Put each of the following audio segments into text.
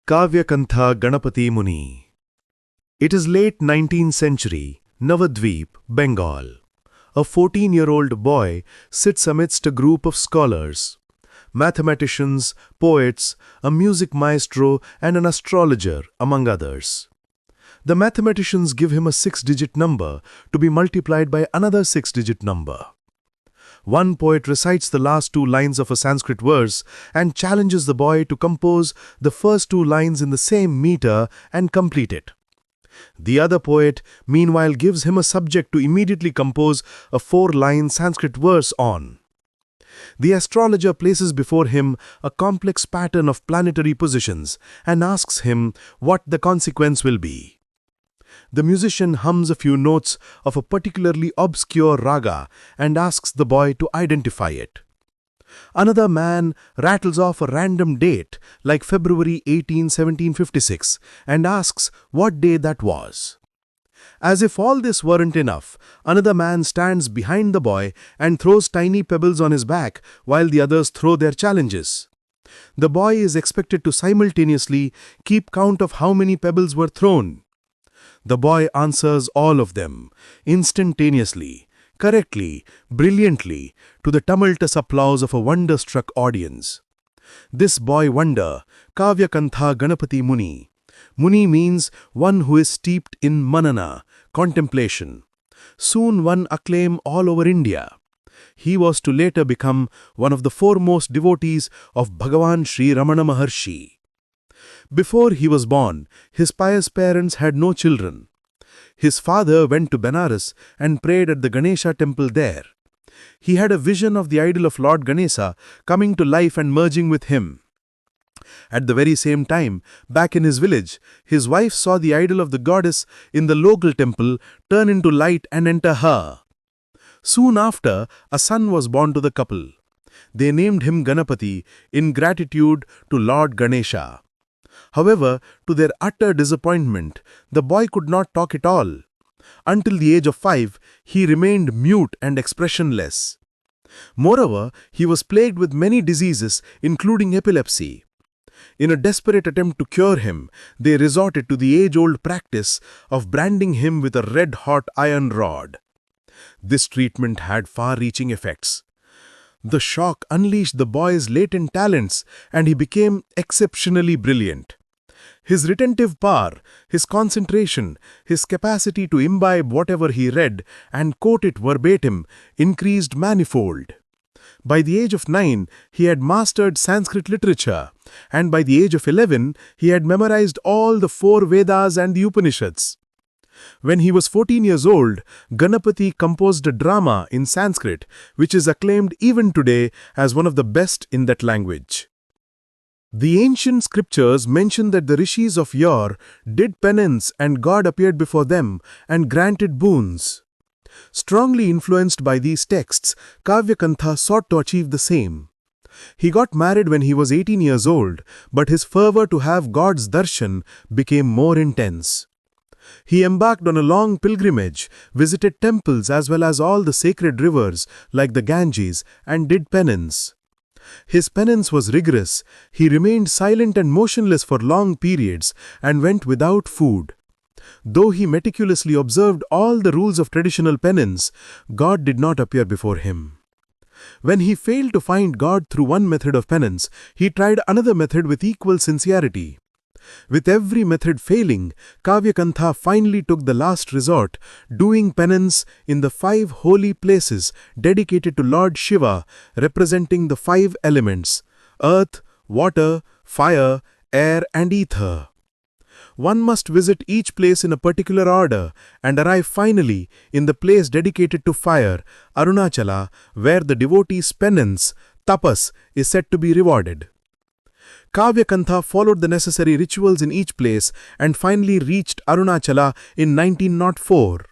Kavyakantha Ganapati Muni. It is late 19th century, Navadvip, Bengal. A 14-year-old boy sits amidst a group of scholars, mathematicians, poets, a music maestro and an astrologer, among others. The mathematicians give him a 6-digit number to be multiplied by another 6-digit number. One poet recites the last 2 lines of a Sanskrit verse and challenges the boy to compose the first 2 lines in the same meter and complete it. The other poet, meanwhile, gives him a subject to immediately compose a 4-line Sanskrit verse on. The astrologer places before him a complex pattern of planetary positions and asks him what the consequence will be. The musician hums a few notes of a particularly obscure raga and asks the boy to identify it. Another man rattles off a random date like February 18, 1756 and asks what day that was. As if all this weren't enough, another man stands behind the boy and throws tiny pebbles on his back while the others throw their challenges. The boy is expected to simultaneously keep count of how many pebbles were thrown. The boy answers all of them, instantaneously, correctly, brilliantly, to the tumultuous applause of a wonder-struck audience. This boy wonder, Kavyakantha Ganapati Muni. Muni means one who is steeped in manana, contemplation. Soon won acclaim all over India. He was to later become one of the foremost devotees of Bhagavan Sri Ramana Maharshi. Before he was born, his pious parents had no children. His father went to Benares and prayed at the Ganesha temple there. He had a vision of the idol of Lord Ganesha coming to life and merging with him. At the very same time, back in his village, his wife saw the idol of the goddess in the local temple turn into light and enter her. Soon after, a son was born to the couple. They named him Ganapati in gratitude to Lord Ganesha. However, to their utter disappointment, the boy could not talk at all. Until the age of 5, he remained mute and expressionless. Moreover, he was plagued with many diseases, including epilepsy. In a desperate attempt to cure him, they resorted to the age-old practice of branding him with a red-hot iron rod. This treatment had far-reaching effects. The shock unleashed the boy's latent talents, and he became exceptionally brilliant. His retentive power, his concentration, his capacity to imbibe whatever he read and quote it verbatim increased manifold. By the age of 9, he had mastered Sanskrit literature, and by the age of 11, he had memorized all the 4 Vedas and the Upanishads. When he was 14 years old, Ganapati composed a drama in Sanskrit, which is acclaimed even today as one of the best in that language. The ancient scriptures mention that the rishis of yore did penance and God appeared before them and granted boons. Strongly influenced by these texts, Kavyakantha sought to achieve the same. He got married when he was 18 years old, but his fervor to have God's darshan became more intense. He embarked on a long pilgrimage, visited temples as well as all the sacred rivers like the Ganges, and did penance. His penance was rigorous. He remained silent and motionless for long periods and went without food. Though he meticulously observed all the rules of traditional penance, God did not appear before him. When he failed to find God through one method of penance, he tried another method with equal sincerity. With every method failing, Kavyakantha finally took the last resort, doing penance in the 5 holy places dedicated to Lord Shiva, representing the 5 elements: earth, water, fire, air and ether. One must visit each place in a particular order and arrive finally in the place dedicated to fire, Arunachala, where the devotee's penance, tapas, is said to be rewarded. Kavyakantha followed the necessary rituals in each place and finally reached Arunachala in 1904.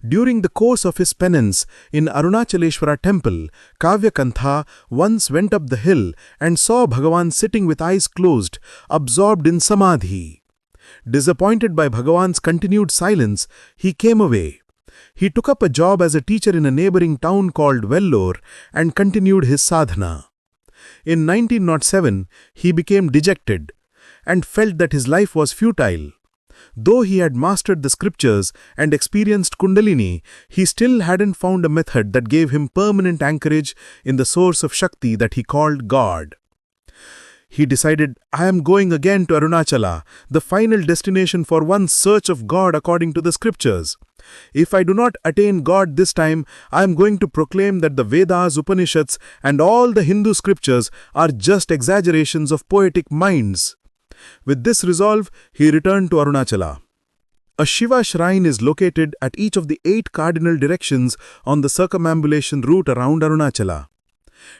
During the course of his penance in Arunachaleshwara temple, Kavyakantha once went up the hill and saw Bhagavan sitting with eyes closed, absorbed in samadhi. Disappointed by Bhagavan's continued silence, he came away. He took up a job as a teacher in a neighboring town called Vellore and continued his sadhana. In 1907, he became dejected and felt that his life was futile. Though he had mastered the scriptures and experienced Kundalini, he still hadn't found a method that gave him permanent anchorage in the source of Shakti that he called God. He decided, I am going again to Arunachala, the final destination for one's search of God according to the scriptures. If I do not attain God this time, I am going to proclaim that the Vedas, Upanishads, and all the Hindu scriptures are just exaggerations of poetic minds. With this resolve, he returned to Arunachala. A Shiva shrine is located at each of the 8 cardinal directions on the circumambulation route around Arunachala.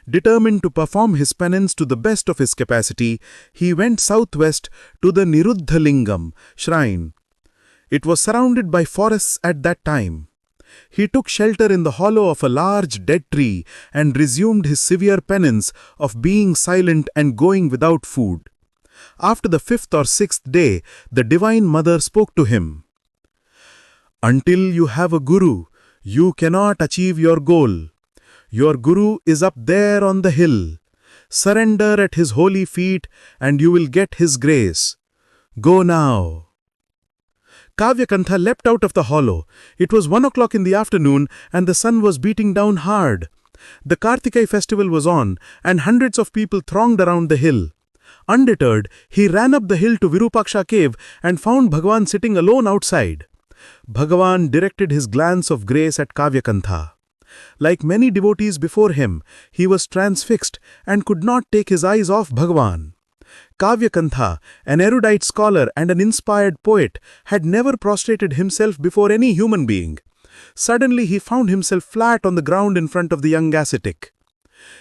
Determined to perform his penance to the best of his capacity, he went southwest to the Niruddhalingam shrine. It was surrounded by forests at that time. He took shelter in the hollow of a large dead tree and resumed his severe penance of being silent and going without food. After the 5th or 6th day, the Divine Mother spoke to him. Until you have a Guru, you cannot achieve your goal. Your Guru is up there on the hill. Surrender at his holy feet and you will get his grace. Go now. Kavyakantha leapt out of the hollow. It was 1 o'clock in the afternoon and the sun was beating down hard. The Kartikai festival was on and hundreds of people thronged around the hill. Undeterred, he ran up the hill to Virupaksha cave and found Bhagavan sitting alone outside. Bhagavan directed his glance of grace at Kavyakantha. Like many devotees before him, he was transfixed and could not take his eyes off Bhagavan. Kavyakantha, an erudite scholar and an inspired poet, had never prostrated himself before any human being. Suddenly he found himself flat on the ground in front of the young ascetic.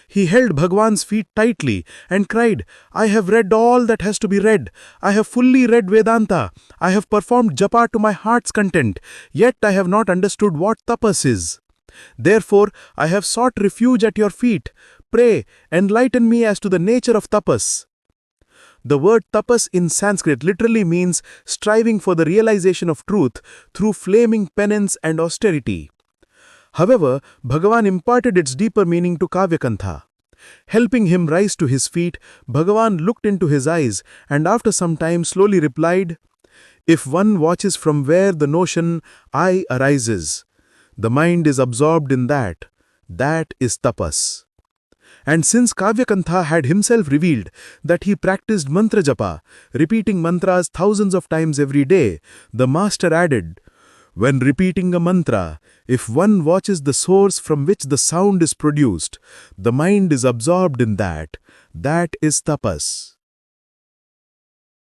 He held Bhagavan's feet tightly and cried, I have read all that has to be read. I have fully read Vedanta. I have performed japa to my heart's content. Yet I have not understood what tapas is. Therefore, I have sought refuge at your feet. Pray, enlighten me as to the nature of tapas. The word tapas in Sanskrit literally means striving for the realization of truth through flaming penance and austerity. However, Bhagavan imparted its deeper meaning to Kavyakantha. Helping him rise to his feet, Bhagavan looked into his eyes and after some time slowly replied, If one watches from where the notion I arises, the mind is absorbed in that. That is tapas. And since Kavyakantha had himself revealed that he practiced mantra japa, repeating mantras thousands of times every day, the master added, When repeating a mantra, if one watches the source from which the sound is produced, the mind is absorbed in that. That is tapas.